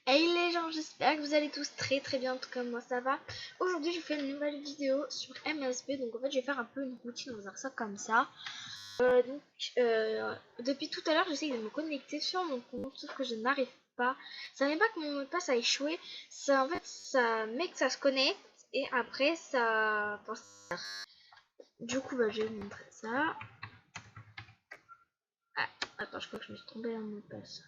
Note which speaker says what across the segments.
Speaker 1: Hey les gens, j'espère que vous allez tous très très bien, en tout cas moi ça va. Aujourd'hui je fais une nouvelle vidéo sur MSP, donc en fait je vais faire un peu une routine, on va dire ça comme ça. Depuis tout à l'heure j'essaye de me connecter sur mon compte, sauf que je n'arrive pas. Ça n'est pas que mon mot de passe a échoué, ça en fait ça met que ça se connecte et après ça... Du coup je vais vous montrer ça. Ah, attends, je crois que je me suis trompée dans mon mot de passe.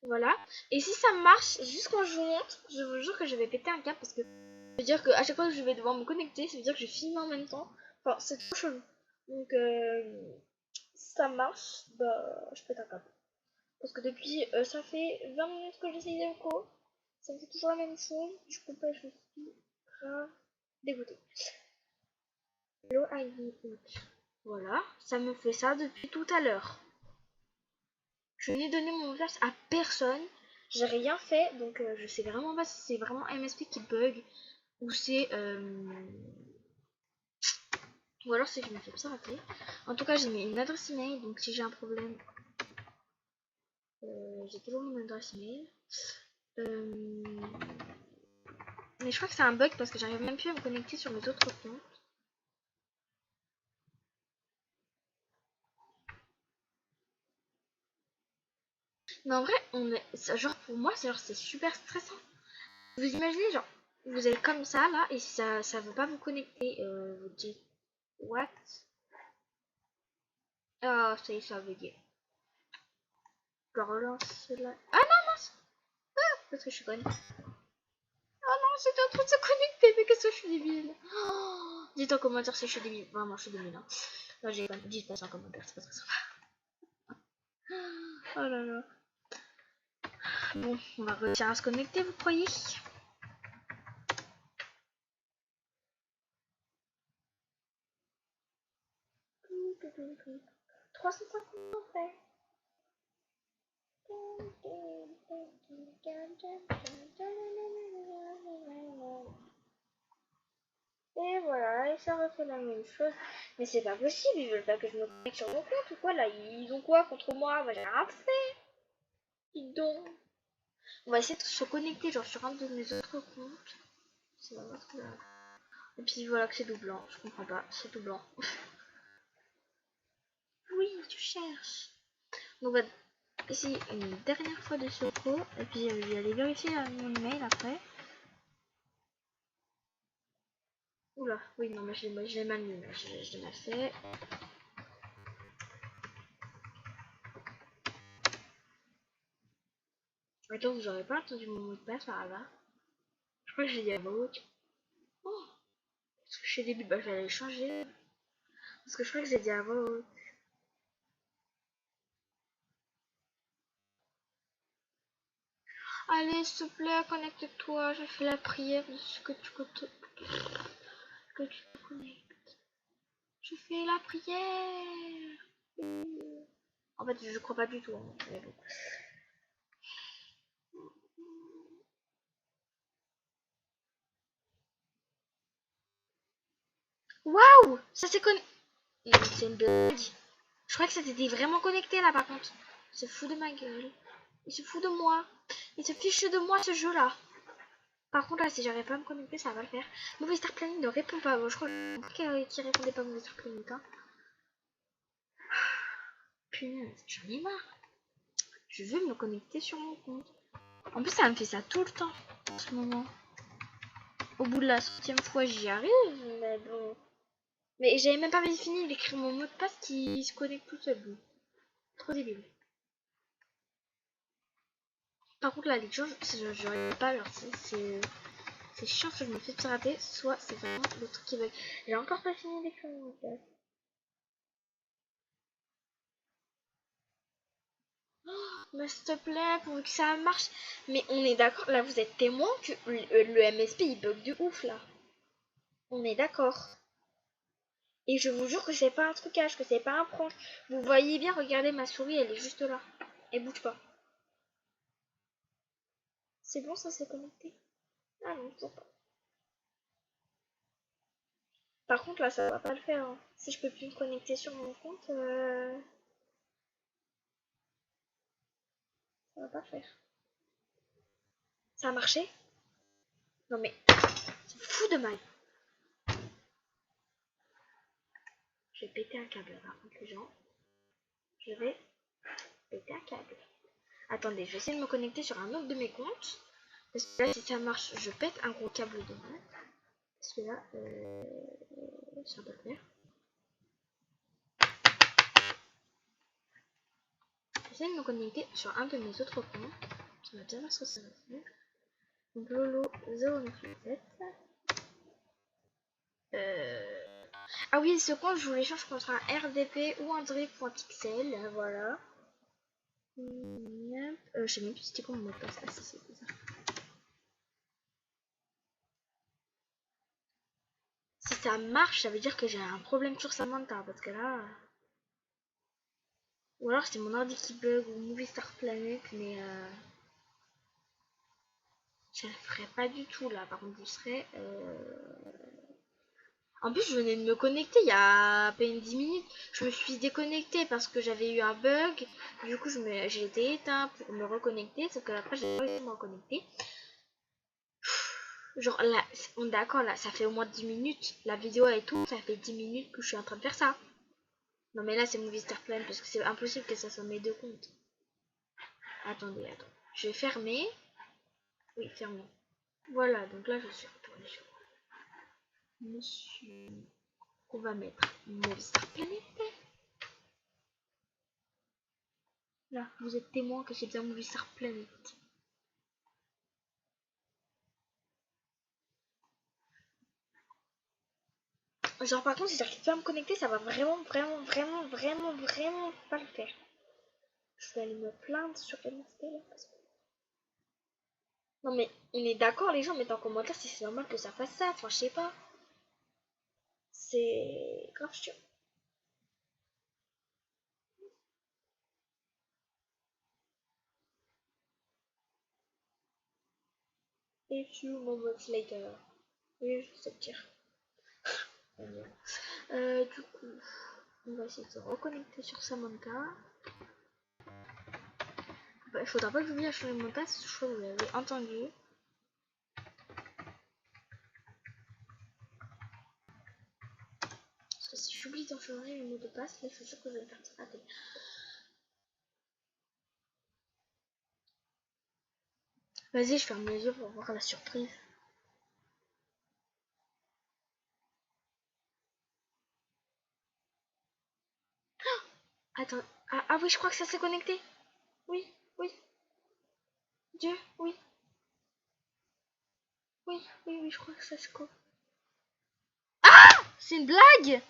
Speaker 1: Voilà. Et si ça marche, juste quand je vous montre, je vous jure que je vais péter un câble parce que ça veut dire qu'à chaque fois que je vais devoir me connecter, ça veut dire que je filme en même temps. Enfin, c'est trop chelou. Donc, si ça marche, bah, je pète un câble. Parce que depuis, ça fait 20 minutes que j'essaye de co. Ça me fait toujours la même chose. Du coup, bah, je suis grave dégoûtée. Hello, ID out. Voilà. Ça me fait ça depuis tout à l'heure. Je n'ai donné mon place à personne. J'ai rien fait, donc je sais vraiment pas si c'est vraiment MSP qui bug ou c'est ou alors c'est que je me fais pirater. En tout cas, j'ai mis une adresse email, donc si j'ai un problème, j'ai toujours une adresse email. Mais je crois que c'est un bug parce que j'arrive même plus à me connecter sur mes autres comptes. Mais en vrai, genre pour moi, c'est super stressant. Vous imaginez, genre, vous êtes comme ça là et ça veut pas vous connecter, vous dites what? Ah, ça y est, ça a bugué. Je relance là. Ah non, mince! Parce que je suis conne. Oh non, j'étais en train de se connecter, mais qu'est-ce que je suis débile! Oh, dites en commentaire si je suis débile. Vraiment, je suis débile. Hein. Non, j'ai pas. Dites pas ça en commentaire, c'est pas très sympa. Oh là là. Bon, on va réussir à se connecter, vous croyez? 350 en fait. Et voilà, et ça refait la même chose. Mais c'est pas possible, ils veulent pas que je me connecte sur mon compte ou quoi là? Ils ont quoi contre moi? Moi j'ai rien fait. Dis donc. On va essayer de se connecter genre sur un de mes autres comptes. C'est vraiment trop grave. Et puis voilà que c'est tout blanc, je comprends pas, c'est tout blanc. Oui, tu cherches. Donc on va essayer une dernière fois de Soko. Et puis je vais aller vérifier mon email après. Oula, oui, non, mais je l'ai mal mis, je l'ai mal fait. Attends, vous aurez pas entendu mon mot de passe par hasard? Je crois que j'ai dit à voix haute. Oh, parce que je suis débile, bah je vais aller changer. Parce que je crois que j'ai dit à voix haute. Allez, s'il te plaît, connecte-toi, je fais la prière de ce que que tu te connectes. Je fais la prière. En fait, je crois pas du tout. Hein, mais bon. Waouh, ça s'est connecté. C'est une blague. Je crois que ça s'était vraiment connecté là par contre. Il se fout de ma gueule. Il se fout de moi. Il se fiche de moi ce jeu là. Par contre là, si j'arrive pas à me connecter, ça va le faire. Mauvais Star Planet ne répond pas. Bon, je crois qu'il répondait pas Mauvais Star Planet. Hein. Punaise, j'en ai marre. Je veux me connecter sur mon compte. En plus, ça me fait ça tout le temps en ce moment. Au bout de la 100e fois, j'y arrive, mais bon. Mais j'avais même pas fini d'écrire mon mot de passe qui se connecte tout seul. Bon. Trop débile. Par contre, la lecture, je n'arrive pas. Alors, c'est chiant que je me fais pirater, soit c'est vraiment le truc qui bug. J'ai encore pas fini d'écrire mon mot de passe. Mais s'il te plaît, pour que ça marche. Mais on est d'accord, là vous êtes témoin que le MSP il bug de ouf là. On est d'accord. Et je vous jure que c'est pas un trucage, que c'est pas un prank. Vous voyez bien, regardez ma souris, elle est juste là. Elle bouge pas. C'est bon, ça s'est connecté. Ah non, toujours pas. Par contre là ça va pas le faire. Hein. Si je peux plus me connecter sur mon compte, ça va pas le faire. Ça a marché? Non mais c'est fou de mal. Je vais péter un câble par contre les gens. Je vais péter un câble. Attendez, je vais essayer de me connecter sur un autre de mes comptes. Parce que là si ça marche, je pète un gros câble dedans. Parce que là, ça va pas le faire. J'essaie de me connecter sur un de mes autres comptes. Ça va bien voir ce que ça va faire. Donc Lolo 097. Ah oui, ce compte, je vous l'échange contre un RDP ou un drip.pixel. Voilà. Je sais même plus c'était quoi mon mot de passe. Ah si, c'est ça. Si ça marche, ça veut dire que j'ai un problème sur Samantha. Parce que là... Ou alors c'est mon ordi qui bug ou Movie Star Planet. Mais... je le ferai pas du tout là. Par contre, je serai... En plus, je venais de me connecter il y a à peine 10 minutes. Je me suis déconnectée parce que j'avais eu un bug. Du coup, j'ai été éteint pour me reconnecter. Sauf que après, j'ai pas réussi à me reconnecter. Genre là, on est d'accord là, ça fait au moins 10 minutes. La vidéo et tout, ça fait 10 minutes que je suis en train de faire ça. Non, mais là, c'est Movie Star Plan parce que c'est impossible que ça soit mes deux comptes. Attendez. Je vais fermer. Oui, fermer. Voilà, donc là, je suis retournée sur Monsieur. On va mettre Movie Star Planet. Là, vous êtes témoin que c'est bien Movie Star Planet. Genre, par contre, si j'arrive pas à me connecter, ça va vraiment pas le faire. Je vais aller me plaindre sur MST là. Parce que... Non, mais on est d'accord, les gens mettent en commentaire si c'est normal que ça fasse ça. Enfin, je sais pas. C'est grave chiant. A few moments later. Oui, je sais te dire. Du coup, on va essayer de se reconnecter sur Samantha. Bah, il faudra pas que j'oublie à changer mon passe, je crois que vous l'avez entendu. Parce que si j'oublie d'en changer le mot de passe, là, je suis sûre que je vais me faire rater. Vas-y, je ferme les yeux pour voir la surprise. Attends, ah oui, je crois que ça s'est connecté. Oui, Dieu, oui, je crois que ça se connecté. C'est une blague?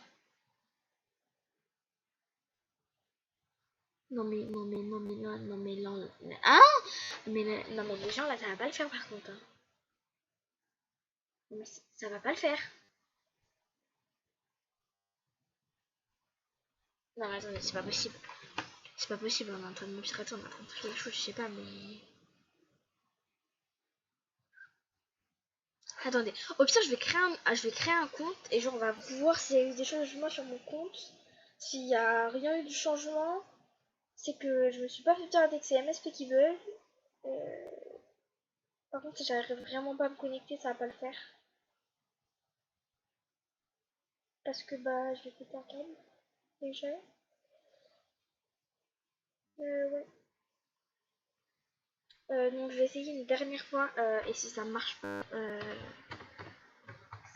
Speaker 1: Non mais non. Ah non mais les gens là ça va pas le faire par contre. Hein. Mais ça va pas le faire. Non mais attendez, c'est pas possible. C'est pas possible, on est en train de me pirater, on est en train de faire quelque chose, je sais pas mais... Attendez, au pire je vais créer un compte et genre on va voir s'il y a eu des changements sur mon compte. S'il y a rien eu de changement, c'est que je me suis pas fait dire avec c'est MSP qui veulent. Par contre si j'arrive vraiment pas à me connecter, ça va pas le faire. Parce que bah je vais péter un câble déjà. Ouais. Donc je vais essayer une dernière fois et si ça marche pas,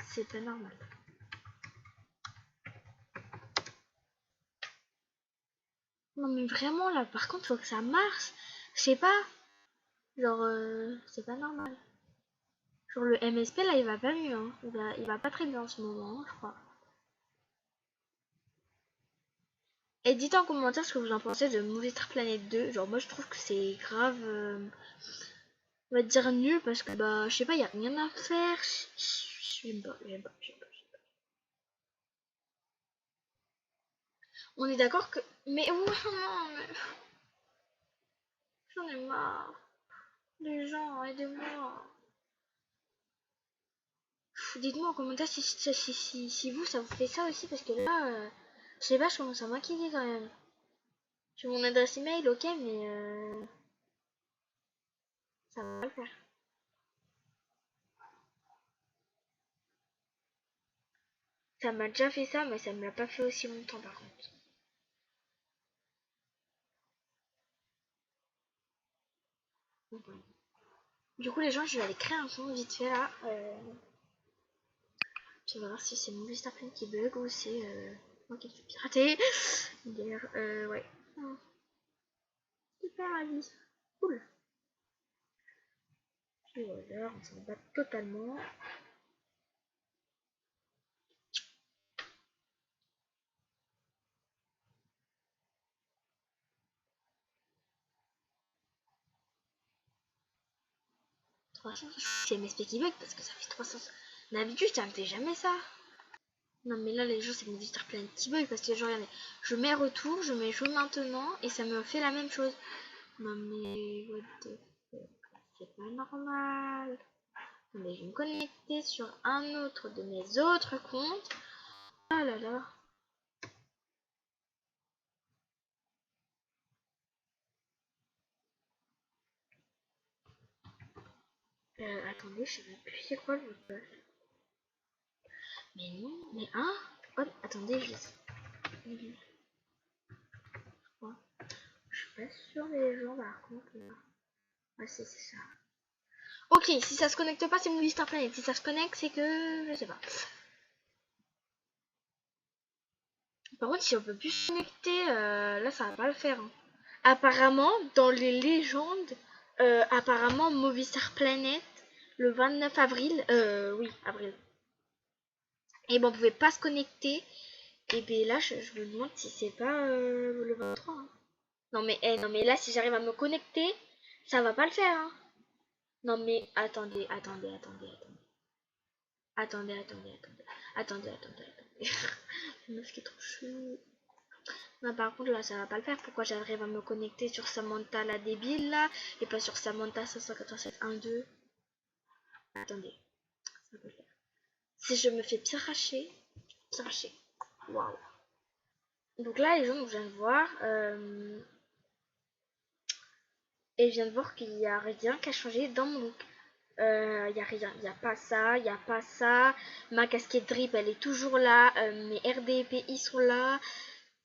Speaker 1: c'est pas normal. Non mais vraiment là, par contre faut que ça marche. Je sais pas, genre c'est pas normal. Genre le MSP là il va pas mieux, hein. Il va pas très bien en ce moment, hein, je crois. Et dites en commentaire ce que vous en pensez de Movie Star Planet 2. Genre moi je trouve que c'est grave, on va dire nul parce que bah je sais pas, y a rien à faire. J'aime pas. On est d'accord que... Mais ouais, non, mais... J'en ai marre. Les gens, aidez-moi. Dites-moi en commentaire si vous, ça vous fait ça aussi, parce que là, je sais pas, je commence à m'inquiéter quand même. J'ai mon adresse email, ok, mais ça va pas le faire. Ça m'a déjà fait ça, mais ça me l'a pas fait aussi longtemps par contre. Donc, voilà. Du coup, les gens, je vais aller créer un compte vite fait là. Je vais voir si c'est mon Starplane qui bug ou c'est moi qui le fais pirater. D'ailleurs, ouais. Oh, super avis. Cool. Et voilà, on s'en bat totalement. C'est MSP qui bug parce que ça fait 300. D'habitude, ça me fait jamais ça. Non, mais là, les gens, c'est mon Starplane qui bug parce que genre, regardez, je mets retour, je mets jouer maintenant et ça me fait la même chose. Non, mais what the fuck, c'est pas normal. Mais je vais me connecter sur un autre de mes autres comptes. Ah là là. Attendez, je sais même plus c'est quoi le mot de passe. Mais non, mais hein. Hop, attendez, je sais. Je suis pas sûre des gens par contre là. Ah c'est ça. Ok, si ça se connecte pas, c'est mon Starplane. Si ça se connecte, c'est que je sais pas. Par contre, si on peut plus se connecter, là ça va pas le faire. Hein. Apparemment, dans les légendes, apparemment Movistar Planet, le 29 avril, oui, avril. Et ben on pouvait pas se connecter. Et ben là, je me demande si c'est pas le 23. Hein. Non mais là, si j'arrive à me connecter, ça va pas le faire. Hein. Non mais attendez. Le meuf qui est trop chou. Non, par contre, là, ça va pas le faire. Pourquoi j'arrive à me connecter sur Samantha la débile, là, et pas sur Samantha 587.1.2. Attendez, ça va pas le faire. Si je me fais piracher. Waouh. Donc là, les gens, je viens de voir, et je viens de voir qu'il y a rien qui a changé dans mon look. Y a rien, y a pas ça, y a pas ça. Ma casquette drip, elle est toujours là. Mes RDPI sont là.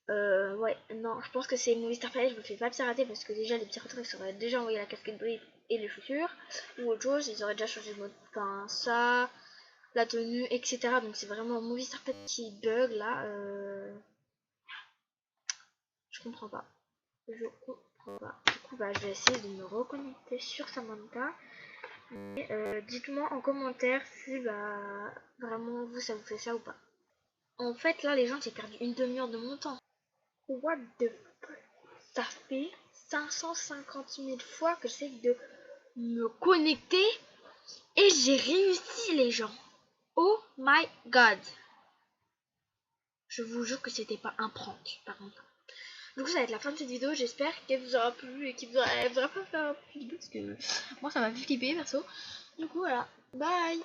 Speaker 1: Ouais, non, je pense que c'est Movistar Planet, je me fais pas pirater parce que déjà les pirateurs ils auraient déjà envoyé la casquette drip et les chaussures ou autre chose, ils auraient déjà changé de mode, enfin ça, la tenue, etc. Donc c'est vraiment Movistar Planet qui bug là. Je comprends pas. Je comprends pas. Du coup, bah, je vais essayer de me reconnecter sur Samantha. Et dites-moi en commentaire si bah vraiment vous ça vous fait ça ou pas. En fait là les gens j'ai perdu une demi-heure de mon temps. What the fuck? Ça fait 550 000 fois que j'essaie de me connecter et j'ai réussi les gens. Oh my god. Je vous jure que c'était pas un prank par contre. Du coup ça va être la fin de cette vidéo, j'espère qu'elle vous aura plu et qu'elle vous aura pas fait un flipper parce que moi ça m'a fait flipper perso. Du coup voilà, bye.